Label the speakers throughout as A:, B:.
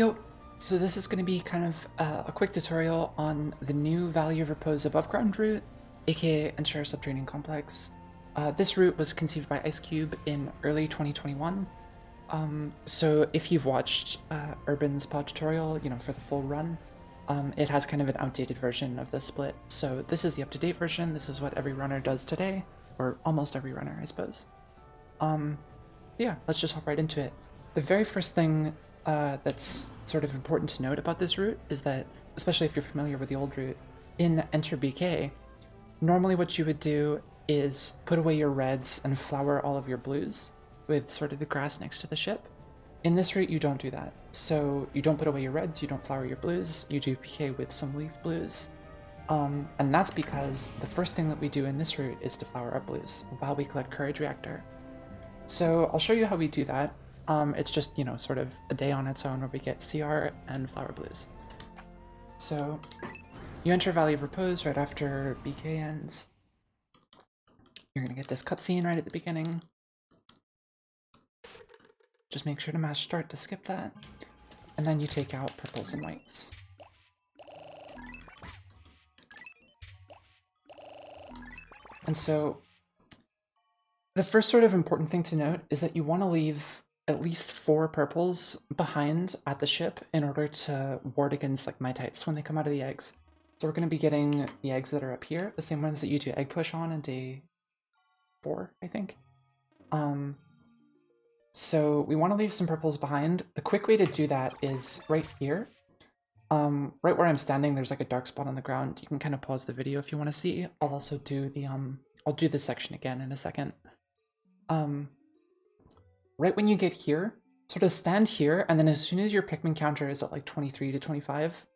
A: Yo, so this is going to be kind of a quick tutorial on the new value of Repose above ground route, aka Enter Subterranean Complex. This route was conceived by IceCube in early 2021. So if you've watched Urban's pod tutorial, for the full run, it has kind of an outdated version of the split. So this is the up-to-date version. This is what every runner does today, or almost every runner, I suppose. Yeah, let's just hop right into it. The very first thing that's sort of important to note about this route is that, especially if you're familiar with the old route, in Enter BK, normally what you would do is put away your reds and flower all of your blues with sort of the grass next to the ship. In this route, you don't do that. So you don't put away your reds, you don't flower your blues, you do PK with some leaf blues. And that's because the first thing that we do in this route is to flower our blues while we collect Courage Reactor. So I'll show you how we do that. It's just, sort of a day on its own where we get CR and flower blues. So you enter Valley of Repose right after BK ends. You're going to get this cutscene right at the beginning. Just make sure to mash start to skip that. And then you take out purples and whites. And so the first sort of important thing to note is that you want to leave at least 4 purples behind at the ship in order to ward against like mitites when they come out of the eggs. So we're going to be getting the eggs that are up here, the same ones that you do egg push on day 4, I think. So we want to leave some purples behind. The quick way to do that is right here. Right where I'm standing, there's like a dark spot on the ground. You can kind of pause the video if you want to see. I'll also do the I'll do this section again in a second. Right when you get here, sort of stand here, and then as soon as your Pikmin counter is at like 23 to 25,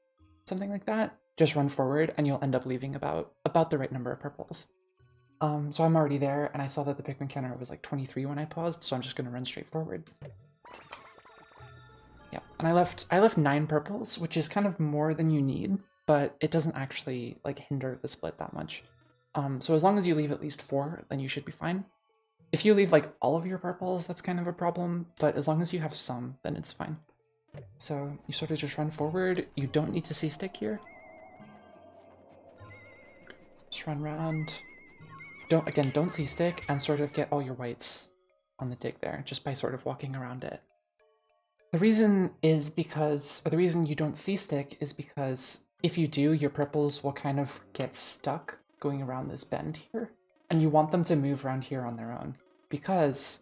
A: something like that, just run forward and you'll end up leaving about the right number of purples. So I'm already there, and I saw that the Pikmin counter was like 23 when I paused, so I'm just going to run straight forward. Yeah, and I left 9 purples, which is kind of more than you need, but it doesn't actually like hinder the split that much. So as long as you leave at least 4, then you should be fine. If you leave like all of your purples, that's kind of a problem, but as long as you have some, then it's fine. So you sort of just run forward. You don't need to see stick here. Just run around. Don't see stick, and sort of get all your whites on the dig there, just by sort of walking around it. The reason is because, or the reason you don't see stick is because if you do, your purples will kind of get stuck going around this bend here, and you want them to move around here on their own, because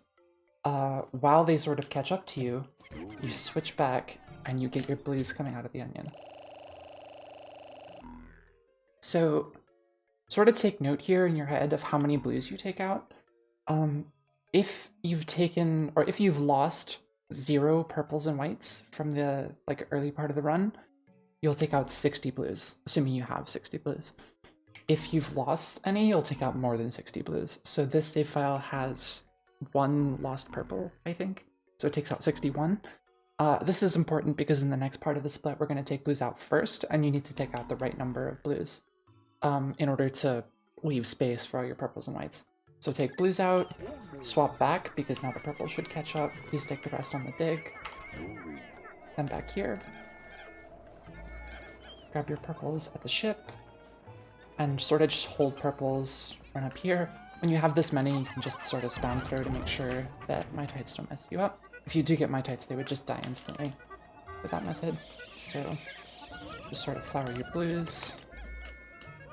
A: while they sort of catch up to you, you switch back and you get your blues coming out of the onion. So sort of take note here in your head of how many blues you take out. If you've lost 0 purples and whites from the like early part of the run, you'll take out 60 blues, assuming you have 60 blues. If you've lost any, you'll take out more than 60 blues. So this save file has 1 lost purple, I think. So it takes out 61. This is important because in the next part of the split, we're going to take blues out first, and you need to take out the right number of blues in order to leave space for all your purples and whites. So take blues out, swap back, because now the purple should catch up. Please take the rest on the dig. Then back here. Grab your purples at the ship, and sort of just hold purples, run up here. When you have this many, you can just sort of spam through to make sure that mitites don't mess you up. If you do get mitites, they would just die instantly with that method. So just sort of flower your blues.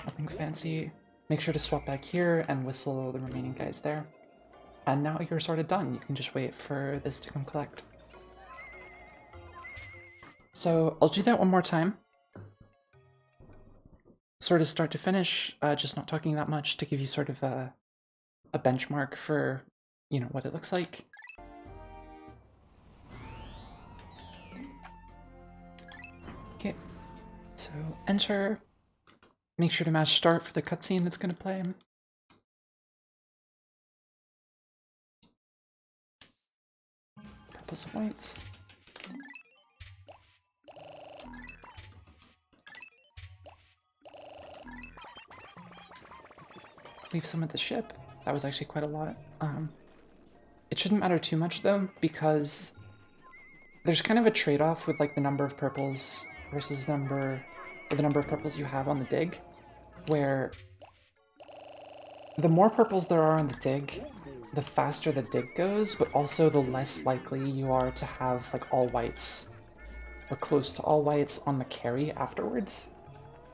A: Nothing fancy. Make sure to swap back here and whistle the remaining guys there. And now you're sort of done. You can just wait for this to come collect. So I'll do that one more time. Sort of start to finish, just not talking that much to give you sort of a benchmark for, what it looks like. Okay, so enter. Make sure to mash start for the cutscene that's going to play. Purples and whites. Leave some at the ship. That was actually quite a lot. It shouldn't matter too much though, because there's kind of a trade-off with like the number of purples versus the number of purples you have on the dig, where the more purples there are on the dig, the faster the dig goes, but also the less likely you are to have like all whites or close to all whites on the carry afterwards.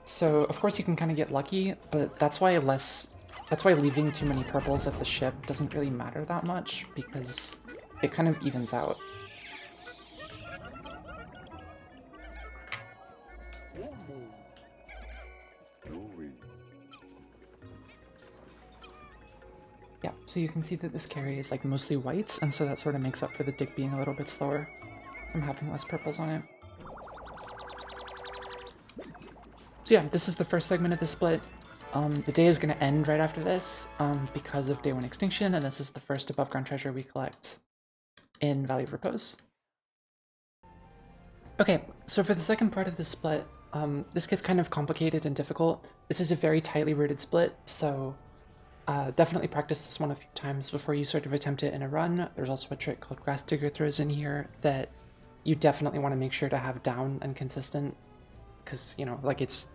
A: So of course you can kind of get lucky, but that's why leaving too many purples at the ship doesn't really matter that much, because it kind of evens out. Yeah, so you can see that this carry is like mostly whites, and so that sort of makes up for the dig being a little bit slower from having less purples on it. So yeah, this is the first segment of the split. The day is going to end right after this because of day 1 extinction, and this is the first above ground treasure we collect in Valley of Repose. Okay, so for the second part of the split, this gets kind of complicated and difficult. This is a very tightly rooted split, so definitely practice this one a few times before you sort of attempt it in a run. There's also a trick called Grass Digger throws in here that you definitely want to make sure to have down and consistent, because, you know, like it's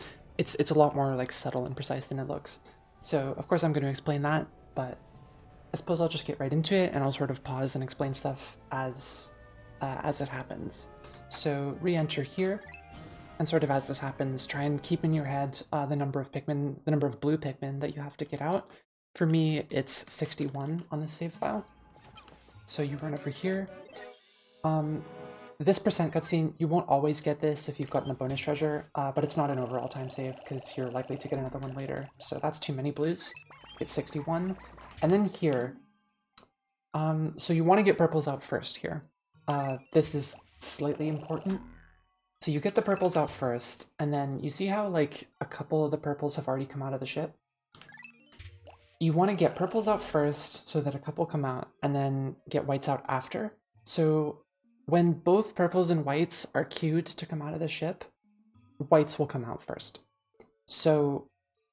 A: a lot more like subtle and precise than it looks. So of course I'm going to explain that, but I suppose I'll just get right into it, and I'll sort of pause and explain stuff as it happens. So re-enter here, and sort of as this happens, try and keep in your head the number of blue Pikmin that you have to get out. For me, it's 61 on this save file. So you run over here. This percent cutscene, you won't always get this if you've gotten a bonus treasure, but it's not an overall time save because you're likely to get another one later. So that's too many blues. It's 61. And then here, so you want to get purples out first here. This is slightly important. So you get the purples out first, and then you see how like a couple of the purples have already come out of the ship? You want to get purples out first so that a couple come out, and then get whites out after. So when both purples and whites are queued to come out of the ship, whites will come out first. So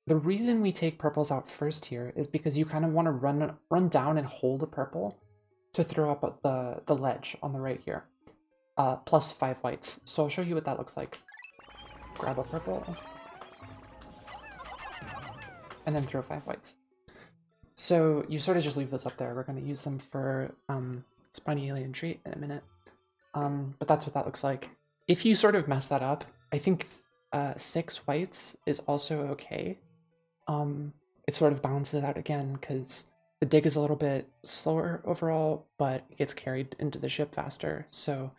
A: the reason we take purples out first here is because you kind of want to run down and hold a purple to throw up at the ledge on the right here. Plus 5 whites. So I'll show you what that looks like. Grab a purple. And then throw 5 whites. So you sort of just leave those up there. We're going to use them for Spiny Alien Treat in a minute. But that's what that looks like. If you sort of mess that up, I think 6 whites is also okay. It sort of balances out again because the dig is a little bit slower overall, but it gets carried into the ship faster. So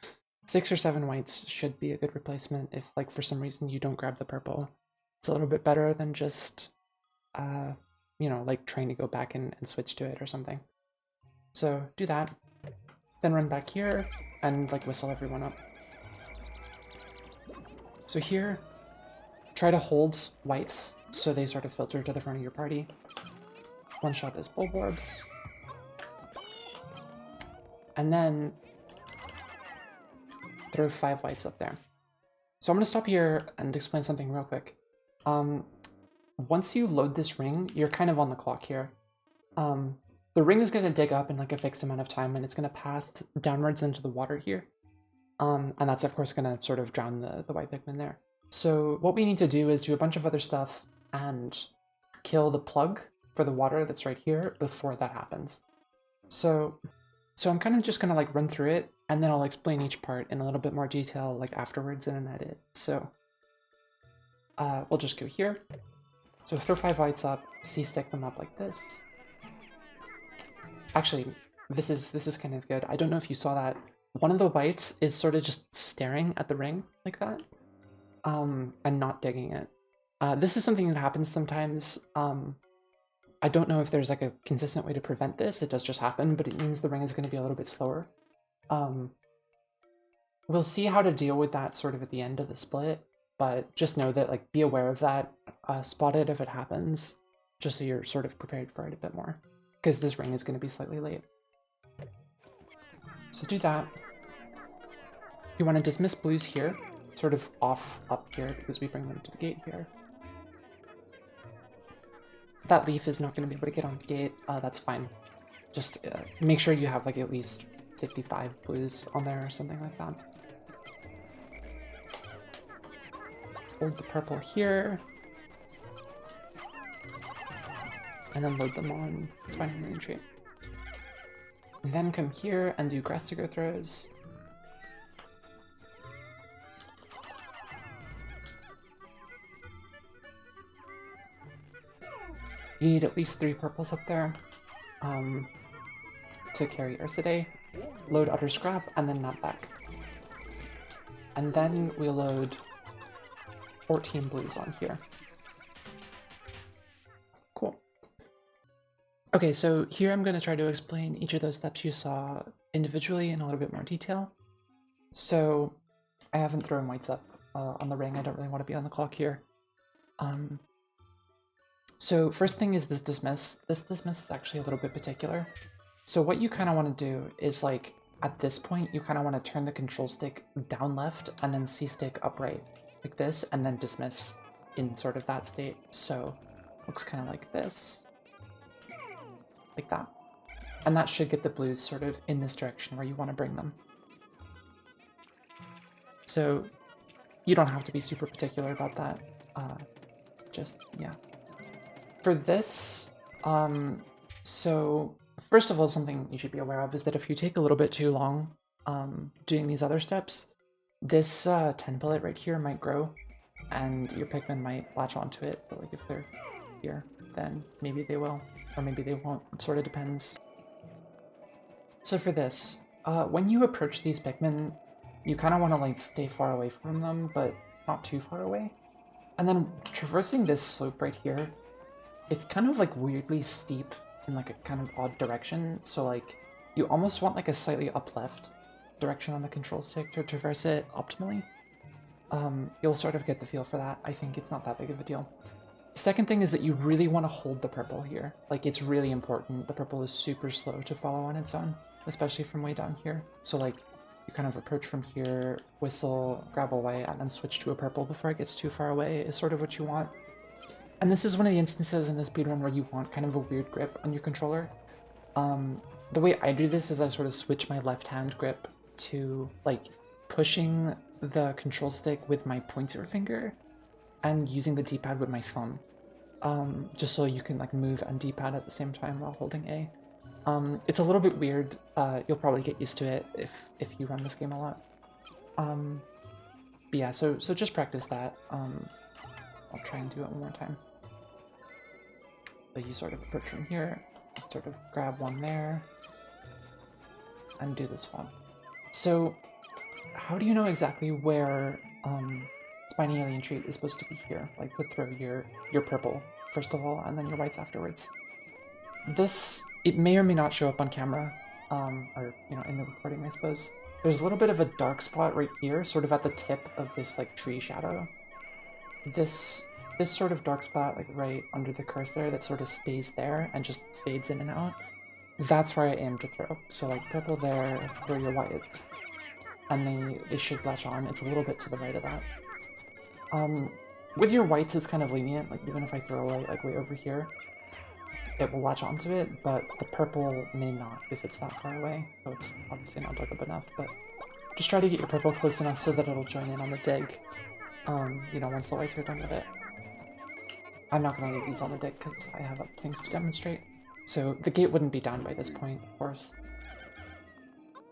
A: 6 or 7 whites should be a good replacement if, like, for some reason you don't grab the purple. It's a little bit better than just, you know, like trying to go back and switch to it or something. So do that. Then run back here and like whistle everyone up. So here, try to hold whites so they sort of filter to the front of your party. One shot this Bulborb. And then throw 5 whites up there. So I'm going to stop here and explain something real quick. Once you load this ring, you're kind of on the clock here. The ring is going to dig up in like a fixed amount of time, and it's going to path downwards into the water here. And that's of course going to sort of drown the white Pikmin there. So what we need to do is do a bunch of other stuff and kill the plug for the water that's right here before that happens. So I'm kind of just going to like run through it, and then I'll explain each part in a little bit more detail like afterwards in an edit. So we'll just go here. So throw 5 whites up, C-stick them up like this. Actually, this is kind of good. I don't know if you saw that. One of the whites is sort of just staring at the ring like that, and not digging it. This is something that happens sometimes. I don't know if there's like a consistent way to prevent this. It does just happen, but it means the ring is going to be a little bit slower. We'll see how to deal with that sort of at the end of the split, but just know that, like, be aware of that, spot it if it happens, just so you're sort of prepared for it a bit more, because this ring is going to be slightly late. So do that. You want to dismiss blues here, sort of off up here, because we bring them to the gate here. That leaf is not going to be able to get on the gate. That's fine. Just make sure you have like at least 55 blues on there or something like that. Hold the purple here. And then load them on Spiny Marine Tree. And then come here and do grass digger throws. You need at least 3 purples up there to carry Ursidae. Load Utter Scrap and then Nut back. And then we'll load 14 blues on here. Cool. Okay, so here I'm going to try to explain each of those steps you saw individually in a little bit more detail. So I haven't thrown whites up on the ring. I don't really want to be on the clock here. So first thing is this dismiss. This dismiss is actually a little bit particular. So what you kind of want to do is, like, at this point, you kind of want to turn the control stick down left and then C stick upright like this, and then dismiss in sort of that state. So looks kind of like this, like that. And that should get the blues sort of in this direction where you want to bring them. So you don't have to be super particular about that. Yeah. For this, so first of all, something you should be aware of is that if you take a little bit too long doing these other steps, this 10 bullet right here might grow and your Pikmin might latch onto it. So like if they're here, then maybe they will, or maybe they won't. It sort of depends. So for this, when you approach these Pikmin, you kind of want to like stay far away from them, but not too far away. And then traversing this slope right here, it's kind of like weirdly steep in like a kind of odd direction. So like you almost want like a slightly up left direction on the control stick to traverse it optimally. You'll sort of get the feel for that. I think it's not that big of a deal. The second thing is that you really want to hold the purple here. Like, it's really important. The purple is super slow to follow on its own, especially from way down here. So like you kind of approach from here, whistle, grab a white, and then switch to a purple before it gets too far away is sort of what you want. And this is one of the instances in this speedrun where you want kind of a weird grip on your controller. The way I do this is I sort of switch my left hand grip to like pushing the control stick with my pointer finger and using the D-pad with my thumb, just so you can like move and D-pad at the same time while holding A. It's a little bit weird. You'll probably get used to it if you run this game a lot. But yeah, so just practice that. I'll try and do it one more time. So you sort of approach from here, sort of grab one there, and do this one. So how do you know exactly where Spiny Alien Treat is supposed to be here? Like to throw your purple first of all, and then your whites afterwards. This, it may or may not show up on camera, or you know, in the recording, I suppose. There's a little bit of a dark spot right here, sort of at the tip of this like tree shadow. This sort of dark spot, like right under the cursor, that sort of stays there and just fades in and out. That's where I aim to throw. So like purple there, throw your whites, and they should latch on. It's a little bit to the right of that. With your whites, it's kind of lenient. Like even if I throw a white like way over here, it will latch onto it, but the purple may not if it's that far away. So it's obviously not dug up enough, but just try to get your purple close enough so that it'll join in on the dig. You know, once the whites are done with it. I'm not going to leave these on the dig because I have things to demonstrate. So the gate wouldn't be down by this point, of course.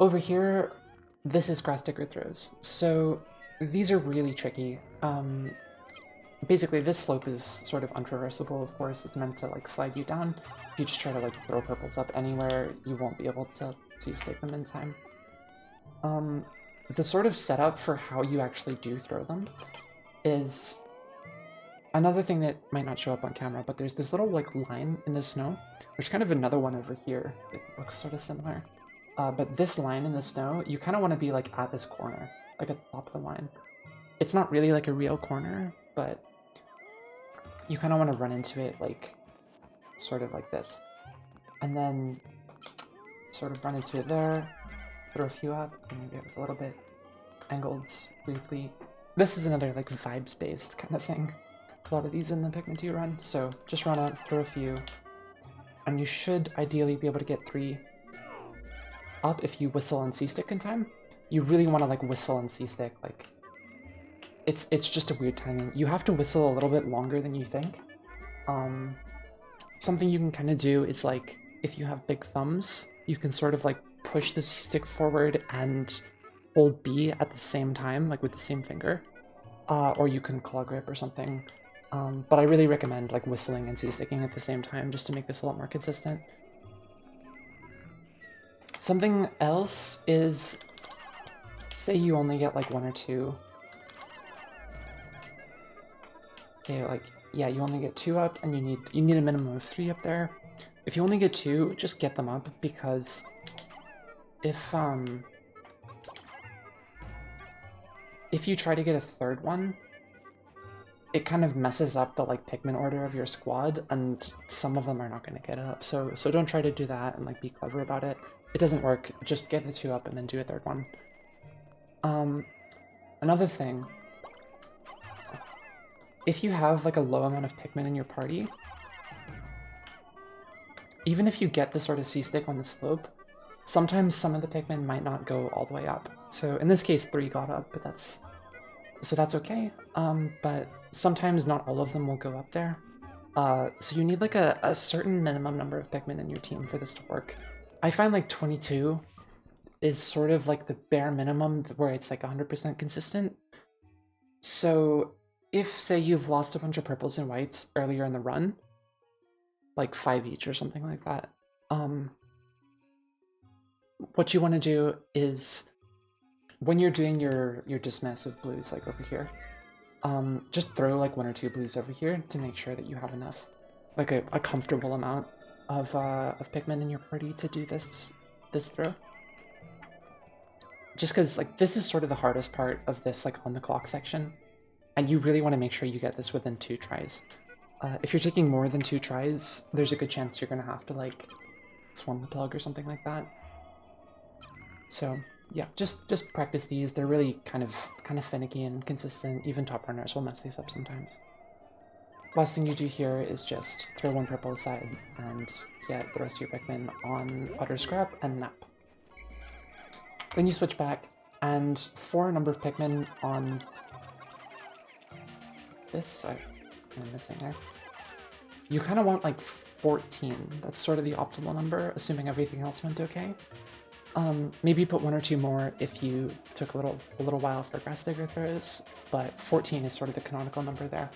A: Over here, this is grass digger throws. So these are really tricky. Basically, this slope is sort of untraversable, of course. It's meant to like slide you down. If you just try to like throw purples up anywhere, you won't be able to stake them in time. The sort of setup for how you actually do throw them is another thing that might not show up on camera, but there's this little like line in the snow. There's kind of another one over here. It looks sort of similar. But this line in the snow, you kind of want to be like at this corner, like at the top of the line. It's not really like a real corner, but you kind of want to run into it like sort of like this. And then sort of run into it there, throw a few up, and maybe it was a little bit angled weirdly. This is another like vibes-based kind of thing. A lot of these in the Pikmin 2 run, so just run up, throw a few, and you should ideally be able to get 3. up if you whistle and C-stick in time. You really want to like whistle and C-stick, like it's just a weird timing. You have to whistle a little bit longer than you think. Something you can kind of do is like, if you have big thumbs, you can sort of like push the C-stick forward and hold B at the same time, like with the same finger. Or you can claw grip or something. But I really recommend like whistling and C-sticking at the same time just to make this a lot more consistent. Something else is, say you only get like 1 or 2. Okay, like, yeah, you only get 2 up, and you need a minimum of 3 up there. If you only get 2, just get them up, because if you try to get a 3rd one, it kind of messes up the like Pikmin order of your squad, and some of them are not going to get it up. So don't try to do that and like be clever about it. It doesn't work. Just get the 2 up and then do a 3rd one. Another thing, if you have like a low amount of Pikmin in your party, even if you get the sort of C-stick on the slope, sometimes some of the Pikmin might not go all the way up. So in this case, 3 got up, but that's okay. But sometimes not all of them will go up there. So you need like a certain minimum number of Pikmin in your team for this to work. I find like 22 is sort of like the bare minimum where it's like 100% consistent. So if, say, you've lost a bunch of purples and whites earlier in the run, like 5 each or something like that, what you want to do is, when you're doing your dismiss of blues, like over here, just throw like 1 or 2 blues over here to make sure that you have enough, like a comfortable amount of Pikmin in your party to do this throw. Just because like this is sort of the hardest part of this like on the clock section, and you really want to make sure you get this within 2 tries. If you're taking more than 2 tries, there's a good chance you're gonna have to like swarm the plug or something like that. So yeah, just practice these. They're really kind of finicky and consistent. Even top runners will mess these up sometimes. Last thing you do here is just throw 1 purple aside and get the rest of your Pikmin on utter scrap and nap. Then you switch back, and for a number of Pikmin on this, I'm missing there. You kind of want like 14. That's sort of the optimal number, assuming everything else went okay. Maybe put 1 or 2 more if you took a little while for grass digger throws, but 14 is sort of the canonical number there.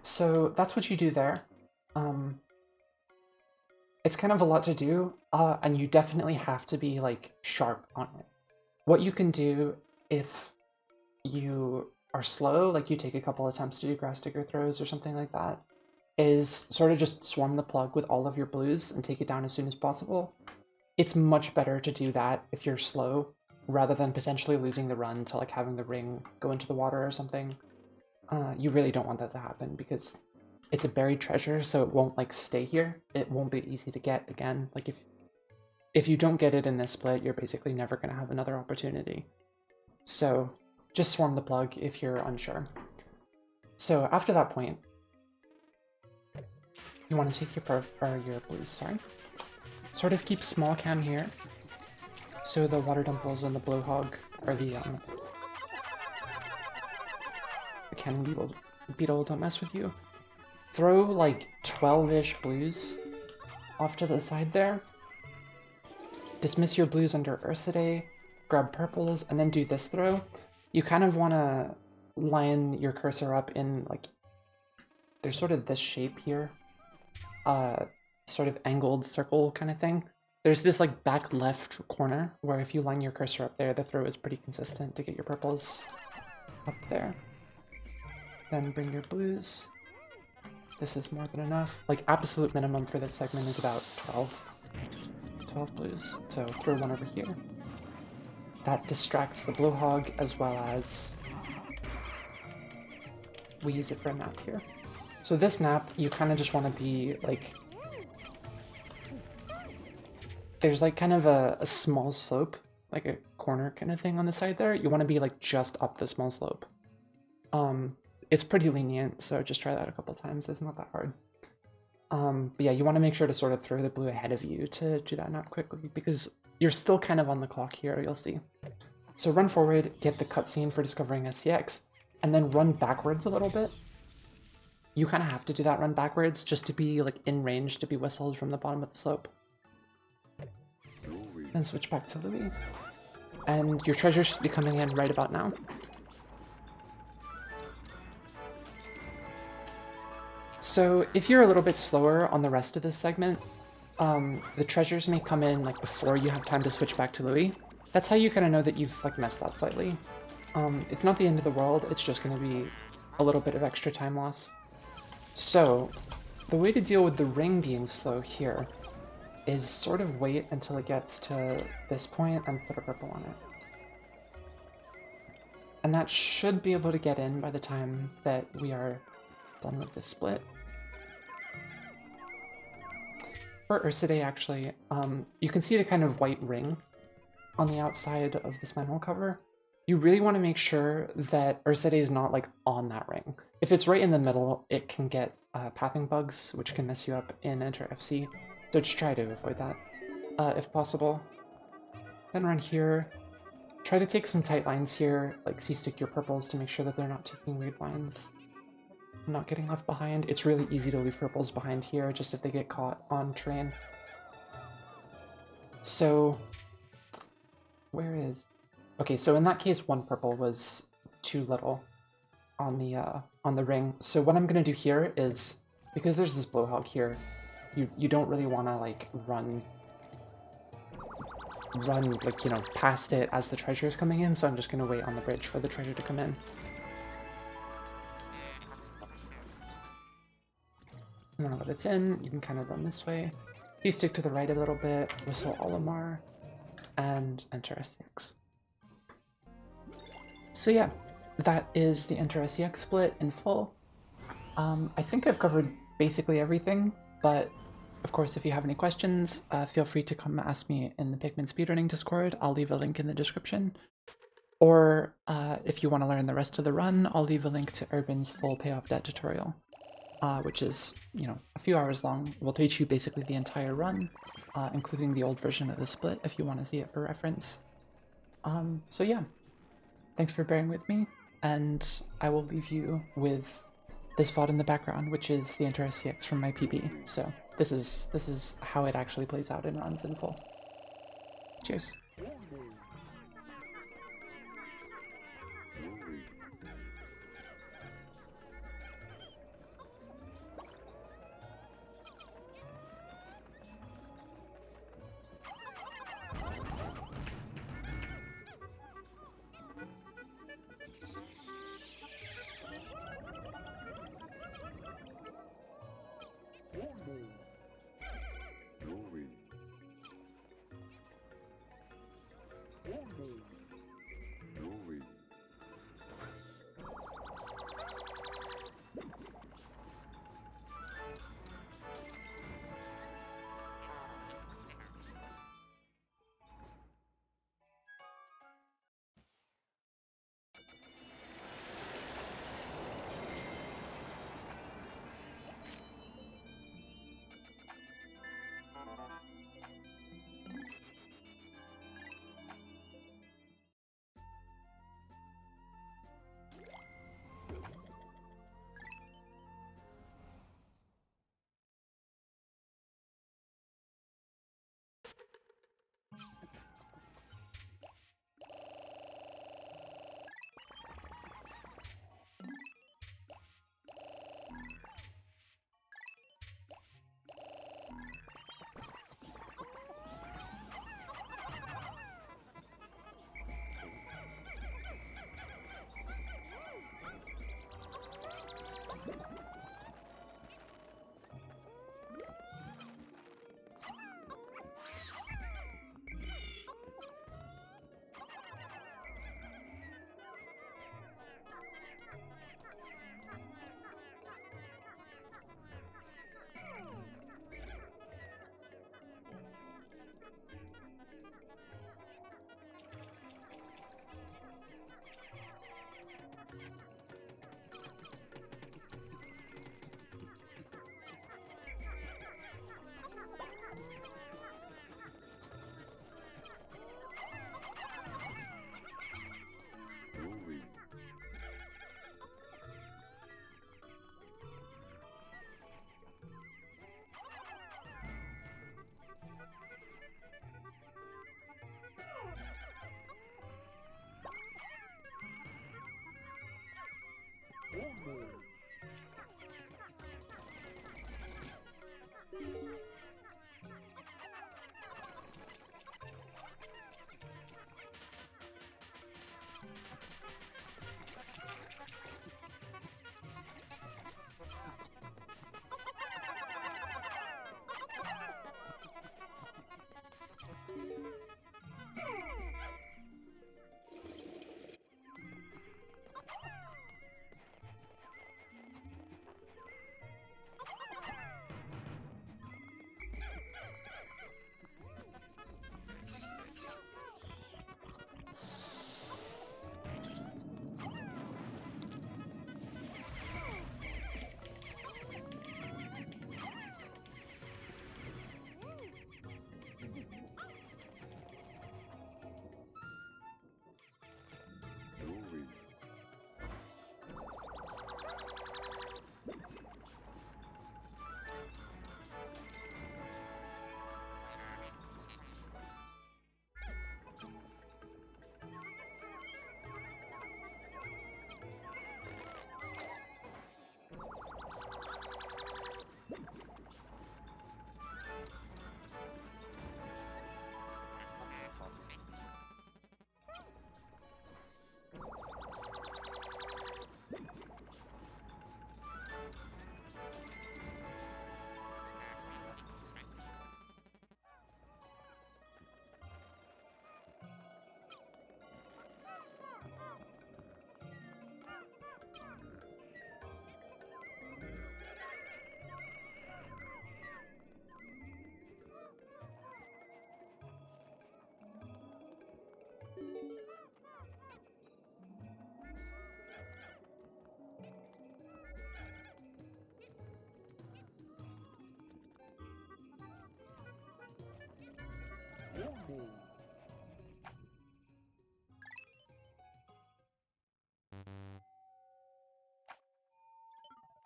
A: So that's what you do there. It's kind of a lot to do, and you definitely have to be like sharp on it. What you can do if you are slow, like you take a couple attempts to do grass digger throws or something like that, is sort of just swarm the plug with all of your blues and take it down as soon as possible. It's much better to do that if you're slow, rather than potentially losing the run to like having the ring go into the water or something. You really don't want that to happen, because it's a buried treasure, so it won't like stay here. It won't be easy to get again. Like if you don't get it in this split, you're basically never going to have another opportunity. So just swarm the plug if you're unsure. So after that point, you want to take your blues, sorry. Sort of keep small cam here, so the water dimples and the blowhog, or the cannon beetle don't mess with you. Throw like 12-ish blues off to the side there. Dismiss your blues under Ursidae, grab purples, and then do this throw. You kind of want to line your cursor up in like, there's sort of this shape here. Sort of angled circle kind of thing. There's this like back left corner where if you line your cursor up there, the throw is pretty consistent to get your purples up there. Then bring your blues. This is more than enough. Like absolute minimum for this segment is about 12 blues. So throw 1 over here. That distracts the blowhog, as well as we use it for a nap here. So this nap, you kind of just want to be like, there's like kind of a small slope, like a corner kind of thing on the side there. You want to be like just up the small slope. It's pretty lenient, so just try that a couple times. It's not that hard. But yeah, you want to make sure to sort of throw the blue ahead of you to do that nap quickly, because you're still kind of on the clock here, you'll see. So run forward, get the cutscene for discovering SCX, and then run backwards a little bit. You kind of have to do that run backwards just to be like in range to be whistled from the bottom of the slope. Then switch back to Louis. And your treasure should be coming in right about now. So if you're a little bit slower on the rest of this segment, the treasures may come in like before you have time to switch back to Louis. That's how you kind of know that you've like messed up slightly. It's not the end of the world, it's just going to be a little bit of extra time loss. So the way to deal with the ring being slow here is sort of wait until it gets to this point and put a purple on it. And that should be able to get in by the time that we are done with this split. For Ursidae, actually, you can see the kind of white ring on the outside of this manhole cover. You really want to make sure that Ursidae is not like on that ring. If it's right in the middle, it can get pathing bugs, which can mess you up in Enter FC. So just try to avoid that, if possible. Then run here. Try to take some tight lines here, like C-stick your purples to make sure that they're not taking weird lines. Not getting left behind. It's really easy to leave purples behind here, just if they get caught on terrain. So, where is... Okay, so in that case, one purple was too little on the ring. So what I'm gonna do here is, because there's this blowhog here, you don't really want to like run like, you know, past it as the treasure is coming in. So I'm just gonna wait on the bridge for the treasure to come in. Now that it's in, you can kind of run this way. You stick to the right a little bit, whistle Olimar, and enter SCX. So yeah, that is the Enter SCX split in full. I think I've covered basically everything, but of course if you have any questions, feel free to come ask me in the Pikmin speedrunning Discord. I'll leave a link in the description. Or if you want to learn the rest of the run, I'll leave a link to Urban's full Pay Off Debt tutorial. Which is, you know, a few hours long. Will teach you basically the entire run, including the old version of the split if you want to see it for reference. So yeah, thanks for bearing with me, and I will leave you with this VOD in the background, which is the Enter SCX from my PB. So this is how it actually plays out and runs in full. Cheers.